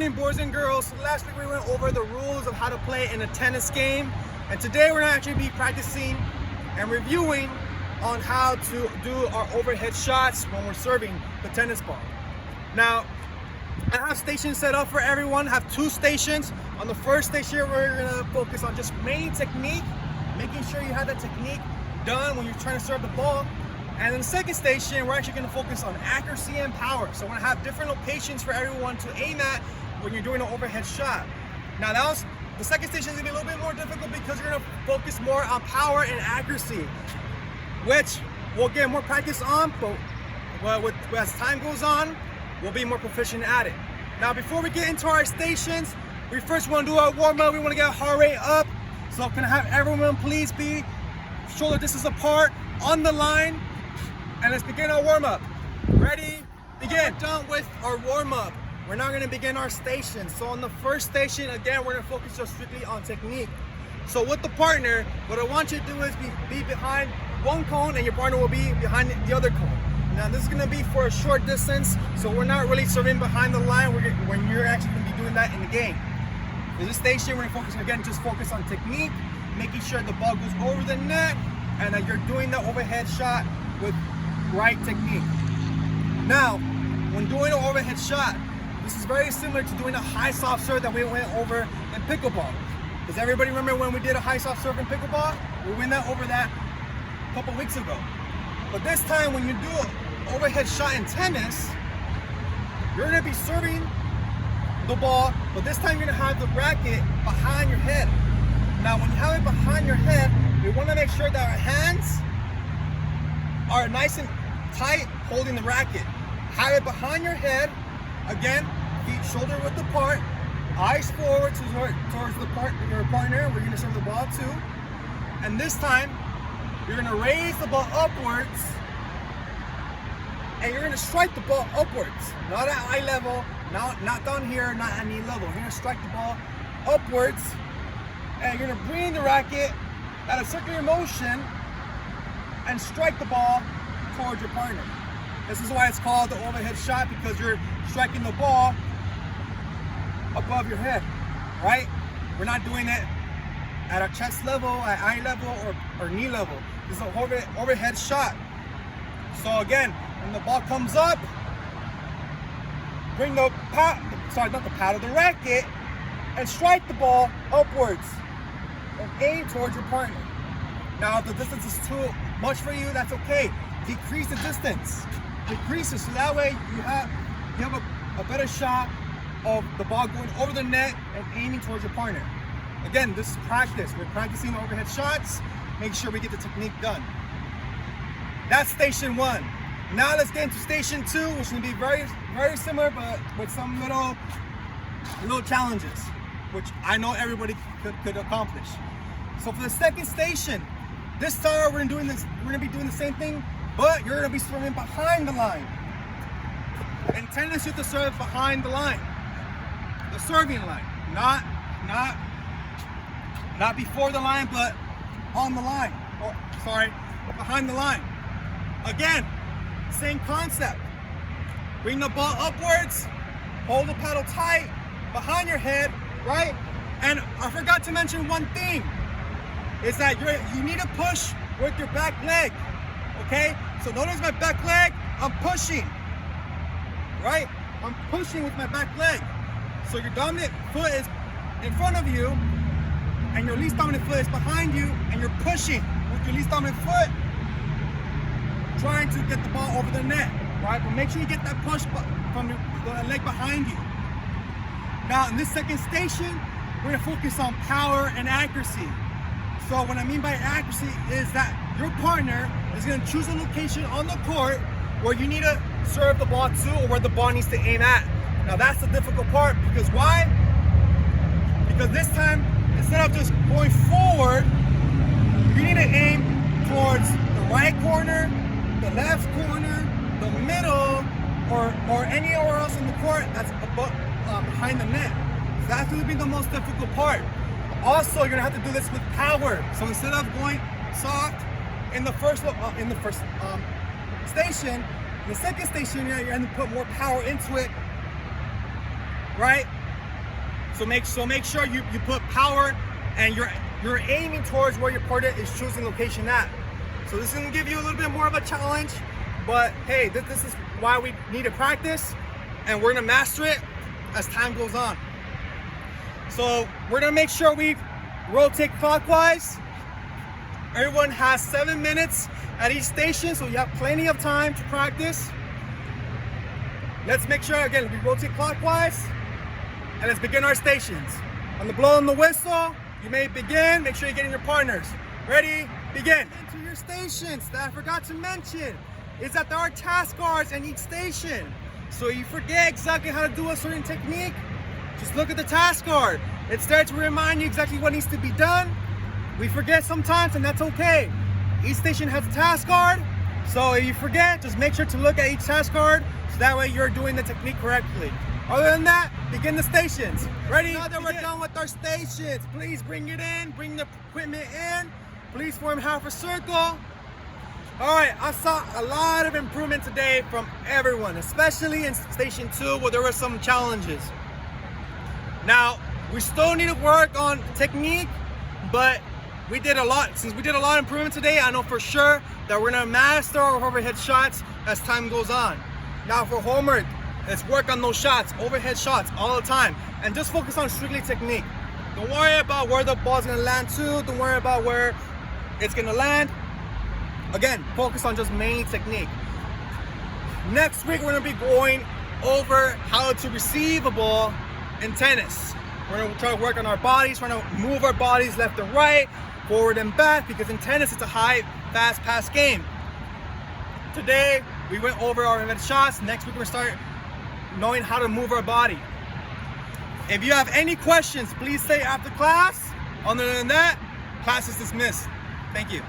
evening, boys and girls. Last week we went over the rules of how to play in a tennis game, and today we're going to actually be practicing and reviewing on how to do our overhead shots when we're serving the tennis ball. Now, I have stations set up for everyone. I have 2 stations. On the first station, we're going to focus on just main technique, making sure you have that technique done when you're trying to serve the ball. And in the second station, we're actually going to focus on accuracy and power. So we're going to have different locations for everyone to aim at when you're doing an overhead shot. Now, the second station is going to be a little bit more difficult because you're going to focus more on power and accuracy, which we'll get more practice on, but as time goes on, we'll be more proficient at it. Now, before we get into our stations, we first want to do our warm-up. We want to get our heart rate up. So can I have everyone please be shoulder distance apart on the line? And let's begin our warm-up. Ready? Begin. We're done with our warm-up. We're now going to begin our station. So on the first station, again, we're going to focus just strictly on technique. So with the partner, what I want you to do is be behind one cone, and your partner will be behind the other cone. Now this is going to be for a short distance, so we're not really serving behind the line when you're actually going to be doing that in the game. In this station, we're going to focus, again, just focus on technique, making sure the ball goes over the net, and that you're doing the overhead shot with right technique. Now, when doing an overhead shot, this is very similar to doing a high soft serve that we went over in pickleball. Does everybody remember when we did a high soft serve in pickleball? We went over that a couple weeks ago. But this time, when you do an overhead shot in tennis, you're going to be serving the ball, but this time you're going to have the racket behind your head. Now, when you have it behind your head, we want to make sure that our hands are nice and tight holding the racket. Have it behind your head. Again, feet shoulder width apart, eyes forward towards your partner. We're going to serve the ball too. And this time, you're going to raise the ball upwards, and you're going to strike the ball upwards. Not at eye level, not down here, not at knee level. You're going to strike the ball upwards, and you're going to bring the racket at a circular motion and strike the ball towards your partner. This is why it's called the overhead shot, because you're striking the ball above your head, right? We're not doing it at our chest level, at eye level, or knee level. This is an overhead shot. So again, when the ball comes up, bring the racket, and strike the ball upwards and aim towards your partner. Now, if the distance is too much for you, that's okay. Decrease the distance. Decrease it, so that way you have a better shot of the ball going over the net and aiming towards your partner. Again, this is practice. We're practicing overhead shots. Make sure we get the technique done. That's station 1. Now let's get into station 2, which is going to be very, very similar, but with some little challenges, which I know everybody could accomplish. So for the second station, this time we're going to be doing the same thing, but you're going to be serving behind the line. In tennis, you have to serve behind the line, the serving line, not before the line, but on the line. Behind the line. Again, same concept. Bring the ball upwards, hold the paddle tight, behind your head, right? And I forgot to mention one thing, is that you need to push with your back leg, okay? So notice my back leg, I'm pushing, right? I'm pushing with my back leg. So your dominant foot is in front of you, and your least dominant foot is behind you, and you're pushing with your least dominant foot, trying to get the ball over the net, right? But make sure you get that push from the leg behind you. Now, in this second station, we're going to focus on power and accuracy. So what I mean by accuracy is that your partner is going to choose a location on the court where you need to serve the ball to, or where the ball needs to aim at. Now that's the difficult part, because why? Because this time, instead of just going forward, you need to aim towards the right corner, the left corner, the middle, or anywhere else in the court that's behind the net. So that's going to be the most difficult part. Also, you're going to have to do this with power. So instead of going soft in the first station, in the second station, you're going to put more power into it, right? So make sure you put power and you're aiming towards where your partner is choosing location at. So this is gonna give you a little bit more of a challenge, but hey, this is why we need to practice, and we're gonna master it as time goes on. So we're gonna make sure we rotate clockwise. Everyone has 7 minutes at each station, so you have plenty of time to practice. Let's make sure, again, we rotate clockwise, and let's begin our stations. On the blow on the whistle, you may begin. Make sure you're getting your partners. Ready, begin. Into your stations that I forgot to mention is that there are task cards in each station. So you forget exactly how to do a certain technique, just look at the task card. It's there to remind you exactly what needs to be done. We forget sometimes, and that's okay. Each station has a task card, so if you forget, just make sure to look at each task card, so that way you're doing the technique correctly. Other than that, begin the stations. Ready? Now that we're done with our stations, please bring it in, bring the equipment in. Please form half a circle. All right, I saw a lot of improvement today from everyone, especially in station 2 where there were some challenges. Now, we still need to work on technique, but we did a lot. Since we did a lot of improvement today, I know for sure that we're gonna master our overhead shots as time goes on. Now for homework, let's work on those shots, overhead shots all the time, and just focus on strictly technique. Don't worry about where the ball's gonna land to, don't worry about where it's gonna land. Again, focus on just mainly technique. Next week, we're gonna be going over how to receive a ball in tennis. We're gonna try to work on our bodies, trying to move our bodies left and right, forward and back, because in tennis, it's a high, fast pass game. Today, we went over our overhead shots. Next week, we're gonna start knowing how to move our body. If you have any questions, please stay after class. Other than that, class is dismissed. Thank you.